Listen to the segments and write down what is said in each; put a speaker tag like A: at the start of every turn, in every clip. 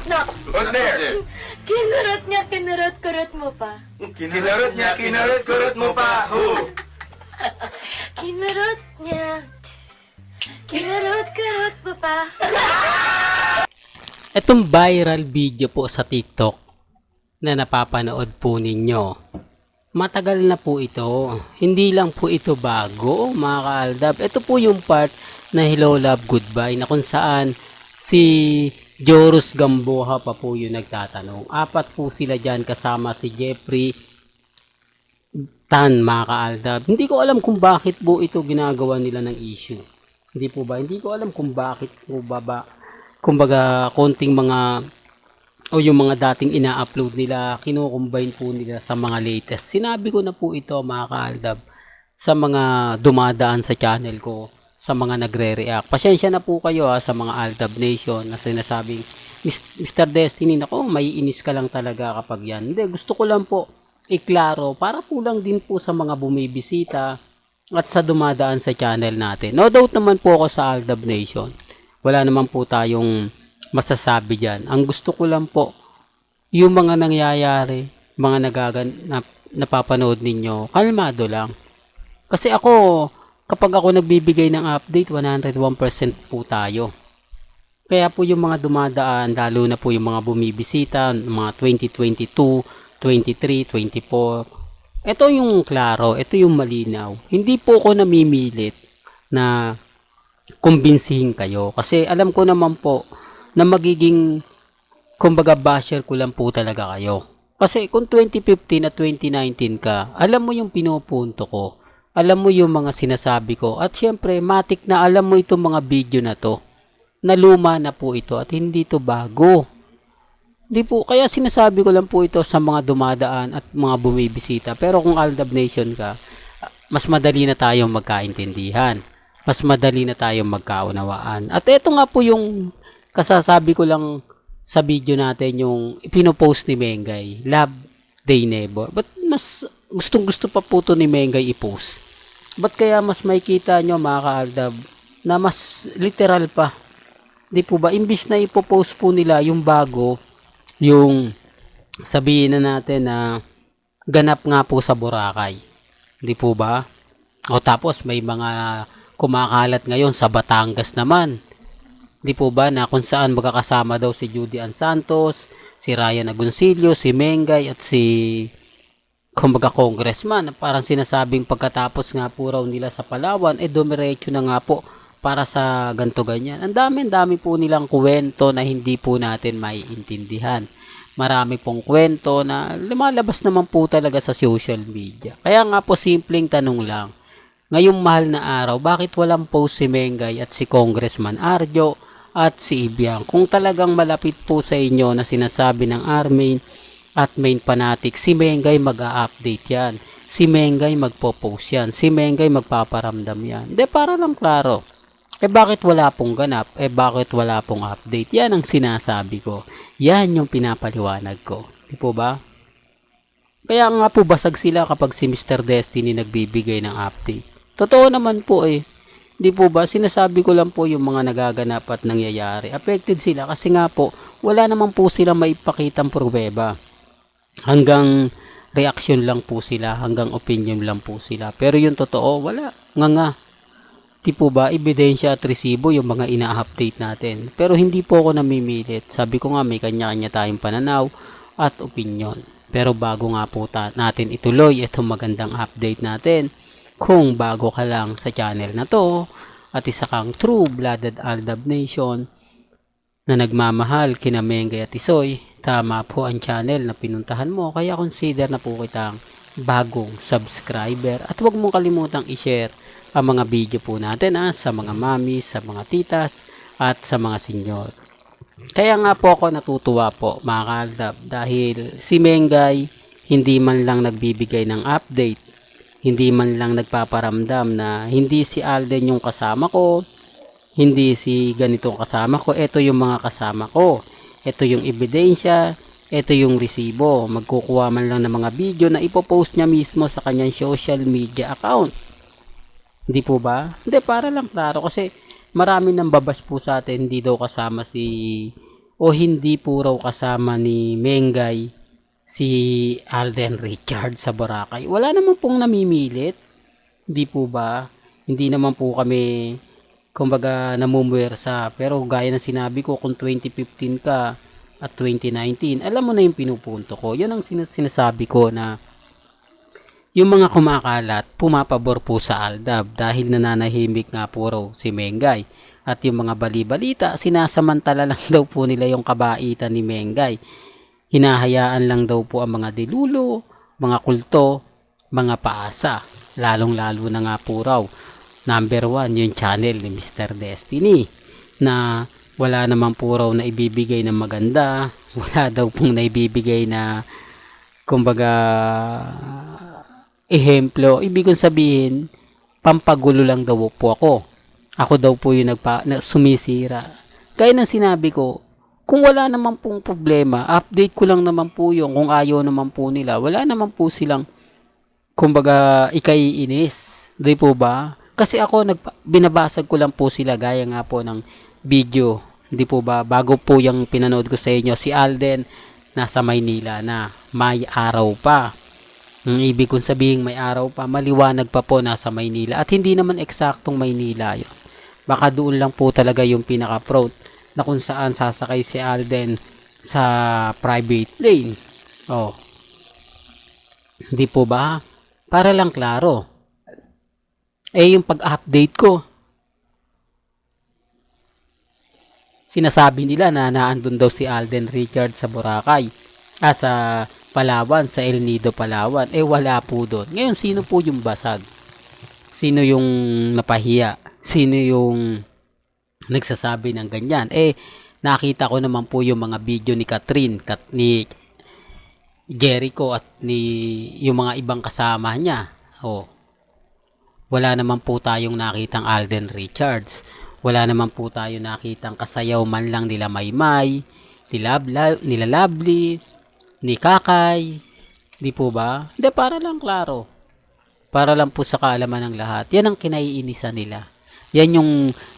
A: No.
B: What's there?
A: Kinurot niya, kinurot-kurot mo pa.
B: Kinurot niya, kinurot-kurot mo pa. Who?
A: Kinurot niya. Kinurot-kurot mo pa.
C: Itong viral video po sa TikTok na napapanood po ninyo, matagal na po ito. Hindi lang po ito bago, mga kaaldab. Ito po yung part na Hello Love Goodbye na kung saan si Joros Gamboa pa po yung nagtatanong. Apat po sila dyan kasama si Jeffrey Tan, mga kaaldab. Hindi ko alam kung bakit po ito ginagawa nila ng issue. Hindi po ba? Hindi ko alam kung bakit po ba kumbaga konting mga o yung mga dating ina-upload nila, kino-combine po nila sa mga latest. Sinabi ko na po ito, mga kaaldab, sa mga dumadaan sa channel ko, sa mga nagre-react. Pasensya na po kayo sa mga Aldab Nation na sinasabing, Mr. Destiny, nako, may inis ka lang talaga kapag yan. Hindi, gusto ko lang po iklaro para po lang din po sa mga bumibisita at sa dumadaan sa channel natin. No doubt naman po ako sa Aldab Nation. Wala naman po tayong masasabi dyan. Ang gusto ko lang po, yung mga nangyayari, mga napapanood ninyo, kalmado lang. Kasi ako, kapag ako nagbibigay ng update, 101% po tayo. Kaya po yung mga dumadaan, lalo na po yung mga bumibisita, mga 2022, 23, 24, ito yung klaro, ito yung malinaw. Hindi po ako namimilit na kumbinsihin kayo. Kasi alam ko naman po na magiging, kumbaga, basher ko lang po talaga kayo. Kasi kung 2015 at 2019 ka, alam mo yung pinupunto ko. Alam mo yung mga sinasabi ko. At syempre, matik na alam mo itong mga video na to. Na luma na po ito at hindi to bago. Di po, kaya sinasabi ko lang po ito sa mga dumadaan at mga bumibisita. Pero kung Aldab Nation ka, mas madali na tayong magkaintindihan. Mas madali na tayong magkaunawaan. At ito nga po yung kasasabi ko lang sa video natin, yung ipinopost ni Mengay, Love Day Never. But mas gustong gusto pa po to ni Mengay i-post. Ba't kaya mas makikita nyo, mga kaaldab, na mas literal pa? Di po ba? Imbis na ipopost po nila yung bago, yung sabihin na natin na ganap nga po sa Boracay. Di po ba? O tapos may mga kumakalat ngayon sa Batangas naman. Di po ba na kung saan magkakasama daw si Judy Ann Santos, si Ryan Agoncillo, si Mengay at si kumbaga congressman. Parang sinasabing pagkatapos nga po raw nila sa Palawan, dumiretso na nga po para sa ganto ganyan. Ang dami po nilang kwento na hindi po natin maiintindihan. Marami pong kwento na lumalabas naman po talaga sa social media. Kaya nga po simpleng tanong lang. Ngayong mahal na araw, bakit walang post si Mengay at si Congressman Arjo at si Ibiang? Kung talagang malapit po sa inyo na sinasabi ng Armin at main fanatic, si Mengay mag-a-update yan. Si Mengay magpo-post yan. Si Mengay magpaparamdam yan. Hindi, para lang klaro. Bakit wala pong ganap? Bakit wala pong update? Yan ang sinasabi ko. Yan yung pinapaliwanag ko. Di po ba? Kaya nga po basag sila kapag si Mr. Destiny nagbibigay ng update. Totoo naman po Di po ba? Sinasabi ko lang po yung mga nagaganap at nangyayari. Affected sila kasi nga po, wala naman po silang maipakitang pruweba. Hanggang reaction lang po sila, hanggang opinion lang po sila. Pero yung totoo, wala. Nga. Di po ba? Ebidensya at resibo yung mga ina-update natin. Pero hindi po ako namimilit. Sabi ko nga, may kanya-kanya tayong pananaw at opinion. Pero bago nga po natin ituloy itong magandang update natin, kung bago ka lang sa channel na to at isa kang true-blooded Aldab Nation na nagmamahal kina Mengay at Isoy, tama po ang channel na pinuntahan mo. Kaya consider na po kitang bagong subscriber at huwag mong kalimutang i-share ang mga video po natin sa mga mami, sa mga titas at sa mga senyor. Kaya nga po ako natutuwa po, mga kaaldab, dahil si Mengay hindi man lang nagbibigay ng update, hindi man lang nagpaparamdam na hindi si Alden yung kasama ko, hindi si ganitong kasama ko, ito yung mga kasama ko, ito yung ebidensya, ito yung resibo. Magkukuha man lang ng mga video na ipopost niya mismo sa kanyang social media account. Hindi po ba? Hindi, para lang klaro kasi marami nang babas po sa atin, hindi daw kasama si o hindi po raw kasama ni Mengay si Alden Richards sa Boracay. Wala naman pong namimilit. Hindi po ba? Hindi naman po kami kumbaga namumuwersa. Pero gaya ng sinabi ko, kung 2015 ka at 2019, alam mo na yung pinupunto ko. Yan ang sinasabi ko na yung mga kumakalat, pumapabor po sa Aldab dahil nananahimik nga po raw si Mengay. At yung mga bali-balita, sinasamantala lang daw po nila yung kabaitan ni Mengay. Hinahayaan lang daw po ang mga dilulo, mga kulto, mga paasa. Lalong-lalo na nga po raw. Number 1, yung channel ni Mr. Destiny na wala naman po raw na ibibigay na maganda. Wala daw pong naibibigay na kumbaga ehemplo. Ibig sabihin, pampagulo lang daw po ako. Ako daw po yung sumisira. Kaya nang sinabi ko, kung wala naman pong problema, update ko lang naman po yung kung ayaw naman po nila. Wala naman po silang kumbaga ikaiinis. Di po ba? Kasi ako binabasag ko lang po sila gaya nga po ng video. Di po ba? Bago po yung pinanood ko sa inyo, si Alden nasa Maynila na. May araw pa. Ang ibig kong sabihin may araw pa, maliwanag pa po nasa Maynila. At hindi naman eksaktong Maynila yun. Baka doon lang po talaga yung pinaka-front na kung saan sasakay si Alden sa private lane. Oh. Hindi po ba? Para lang klaro. Yung pag-update ko, sinasabi nila na naandun daw si Alden Richards sa Boracay. Sa Palawan, sa El Nido, Palawan. Wala po doon. Ngayon, sino po yung basag? Sino yung napahiya? Sino yung nagsasabi ng ganyan? Nakita ko naman po yung mga video ni Catherine, ni Jericho at ni yung mga ibang kasama niya. Wala naman po tayong nakitang Alden Richards. Wala naman po tayong nakitang kasayaw man lang nila Maymay, nila Lovely, ni Kakay. Di po ba? Hindi, para lang klaro. Para lang po sa kaalaman ng lahat. Yan ang kinaiinisan nila. Yan yung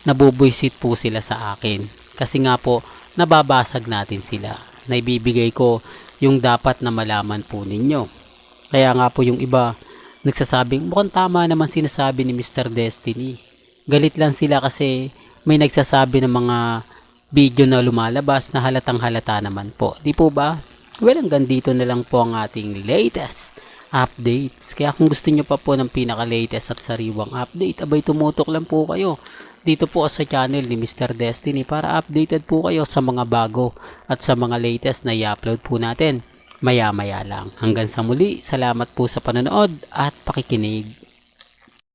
C: nabubwisit po sila sa akin. Kasi nga po, nababasag natin sila. Naibibigay ko yung dapat na malaman po ninyo. Kaya nga po yung iba, nagsasabing, mukhang tama naman sinasabi ni Mr. Destiny. Galit lang sila kasi may nagsasabi ng mga video na lumalabas na halatang halata naman po. Di po ba? Well, hanggang dito na lang po ang ating latest updates. Kaya kung gusto nyo pa po ng pinaka-latest at sariwang update, abay tumutok lang po kayo dito po sa channel ni Mr. Destiny para updated po kayo sa mga bago at sa mga latest na i-upload po natin maya-maya lang. Hanggang sa muli, salamat po sa panonood at pakikinig.